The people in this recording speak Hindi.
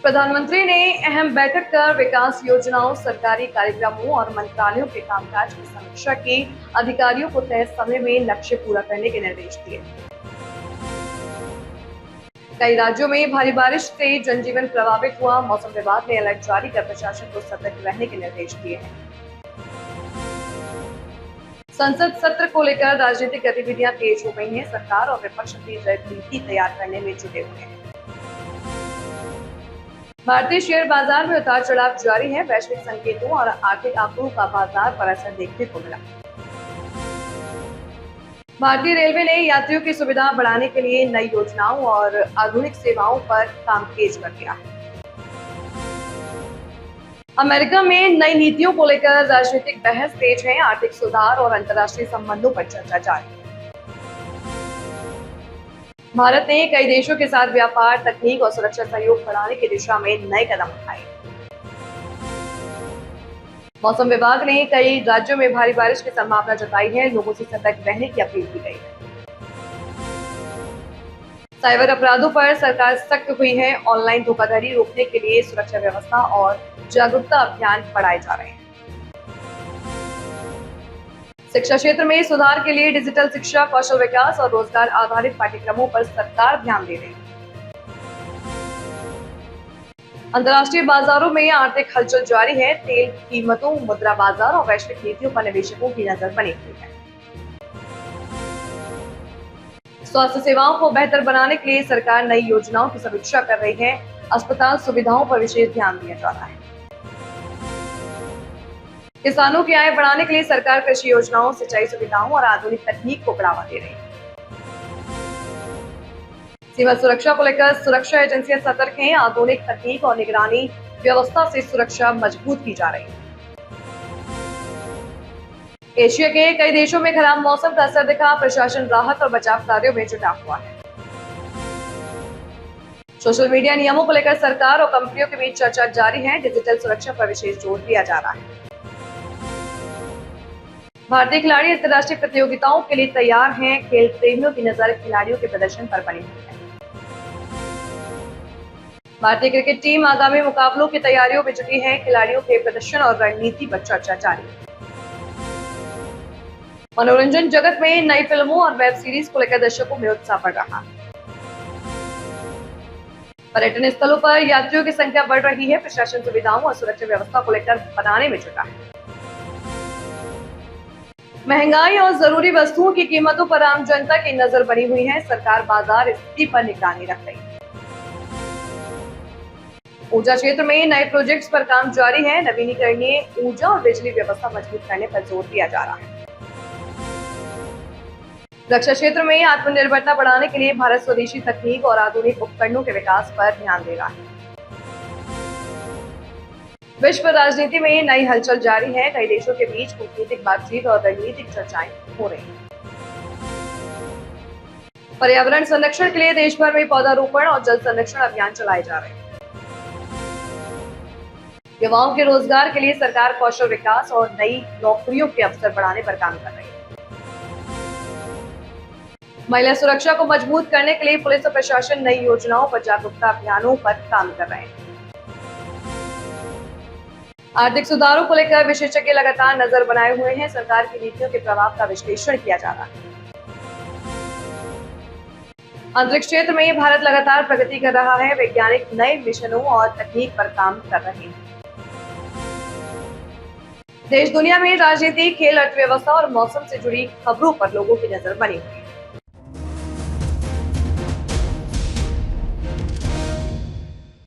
प्रधानमंत्री ने अहम बैठक कर विकास योजनाओं, सरकारी कार्यक्रमों और मंत्रालयों के कामकाज की समीक्षा की। अधिकारियों को तय समय में लक्ष्य पूरा करने के निर्देश दिए। कई राज्यों में भारी बारिश से जनजीवन प्रभावित हुआ। मौसम विभाग ने अलर्ट जारी कर प्रशासन को सतर्क रहने के निर्देश दिए हैं। संसद सत्र को लेकर राजनीतिक गतिविधियां तेज हो गई हैं। सरकार और विपक्ष अपनी रणनीति तैयार करने में जुटे हुए हैं। भारतीय शेयर बाजार में उतार चढ़ाव जारी है। वैश्विक संकेतों और आर्थिक आंकड़ों का बाजार पर असर देखने को मिला। भारतीय रेलवे ने यात्रियों की सुविधा बढ़ाने के लिए नई योजनाओं और आधुनिक सेवाओं पर काम तेज कर दिया है। अमेरिका में नई नीतियों को लेकर राजनीतिक बहस तेज है। आर्थिक सुधार और अंतर्राष्ट्रीय संबंधों पर चर्चा जारी है। भारत ने कई देशों के साथ व्यापार, तकनीक और सुरक्षा सहयोग बढ़ाने की दिशा में नए कदम उठाए। मौसम विभाग ने कई राज्यों में भारी बारिश की संभावना जताई है। लोगों से सतर्क रहने की अपील की गई है। साइबर अपराधों पर सरकार सख्त हुई है। ऑनलाइन धोखाधड़ी रोकने के लिए सुरक्षा व्यवस्था और जागरूकता अभियान बढ़ाए जा रहे हैं। शिक्षा क्षेत्र में सुधार के लिए डिजिटल शिक्षा, कौशल विकास और रोजगार आधारित पाठ्यक्रमों पर सरकार ध्यान दे रही है। अंतर्राष्ट्रीय बाजारों में आर्थिक हलचल जारी है। तेल कीमतों, मुद्रा बाजार और वैश्विक नीतियों पर निवेशकों की नजर बनी हुई है। स्वास्थ्य सेवाओं को बेहतर बनाने के लिए सरकार नई योजनाओं की समीक्षा कर रही है। अस्पताल सुविधाओं पर विशेष ध्यान दिया जा रहा है। किसानों की आय बढ़ाने के लिए सरकार कृषि योजनाओं, सिंचाई सुविधाओं और आधुनिक तकनीक को बढ़ावा दे रही है। सीमा सुरक्षा को लेकर सुरक्षा एजेंसियां सतर्क हैं। आधुनिक तकनीक और निगरानी व्यवस्था से सुरक्षा मजबूत की जा रही है। एशिया के कई देशों में खराब मौसम का असर दिखा। प्रशासन राहत और बचाव कार्यों में जुटा हुआ है। सोशल मीडिया नियमों को लेकर सरकार और कंपनियों के बीच चर्चा जारी है। डिजिटल सुरक्षा पर विशेष जोर दिया जा रहा है। भारतीय खिलाड़ी अंतर्राष्ट्रीय प्रतियोगिताओं के लिए तैयार हैं। खेल प्रेमियों की नजर खिलाड़ियों के प्रदर्शन पर बनी हुई है। भारतीय क्रिकेट टीम आगामी मुकाबलों की तैयारियों में जुटी है। खिलाड़ियों के प्रदर्शन और रणनीति पर चर्चा जारी है। मनोरंजन जगत में नई फिल्मों और वेब सीरीज को लेकर दर्शकों में उत्साह बढ़ रहा है। पर्यटन स्थलों पर यात्रियों की संख्या बढ़ रही है। प्रशासन सुविधाओं और सुरक्षा व्यवस्था को लेकर बनाने में जुटा है। महंगाई और जरूरी वस्तुओं की कीमतों पर आम जनता की नजर बनी हुई है। सरकार बाजार स्थिति पर निगरानी रख रही है। ऊर्जा क्षेत्र में नए प्रोजेक्ट्स पर काम जारी है। नवीनीकरणीय ऊर्जा और बिजली व्यवस्था मजबूत करने पर जोर दिया जा रहा है। रक्षा क्षेत्र में आत्मनिर्भरता बढ़ाने के लिए भारत स्वदेशी तकनीक और आधुनिक उपकरणों के विकास पर ध्यान दे रहा है। विश्व राजनीति में नई हलचल जारी है। कई देशों के बीच कूटनीतिक बातचीत और रणनीतिक चर्चाएं हो रही हैं। पर्यावरण संरक्षण के लिए देश भर में पौधारोपण और जल संरक्षण अभियान चलाए जा रहे हैं। युवाओं के रोजगार के लिए सरकार कौशल विकास और नई नौकरियों के अवसर बढ़ाने पर काम कर रही है। महिला सुरक्षा को मजबूत करने के लिए पुलिस और प्रशासन नई योजनाओं पर जागरूकता अभियानों पर काम कर रहे हैं। आर्थिक सुधारों को लेकर विशेषज्ञ लगातार नजर बनाए हुए हैं। सरकार की नीतियों के प्रभाव का विश्लेषण किया जा रहा है। अंतरिक्ष क्षेत्र में भारत लगातार प्रगति कर रहा है। वैज्ञानिक नए मिशनों और तकनीक पर काम कर रहे हैं। देश दुनिया में राजनीति, खेल, अर्थव्यवस्था और मौसम से जुड़ी खबरों पर लोगों की नजर बनी हुई है।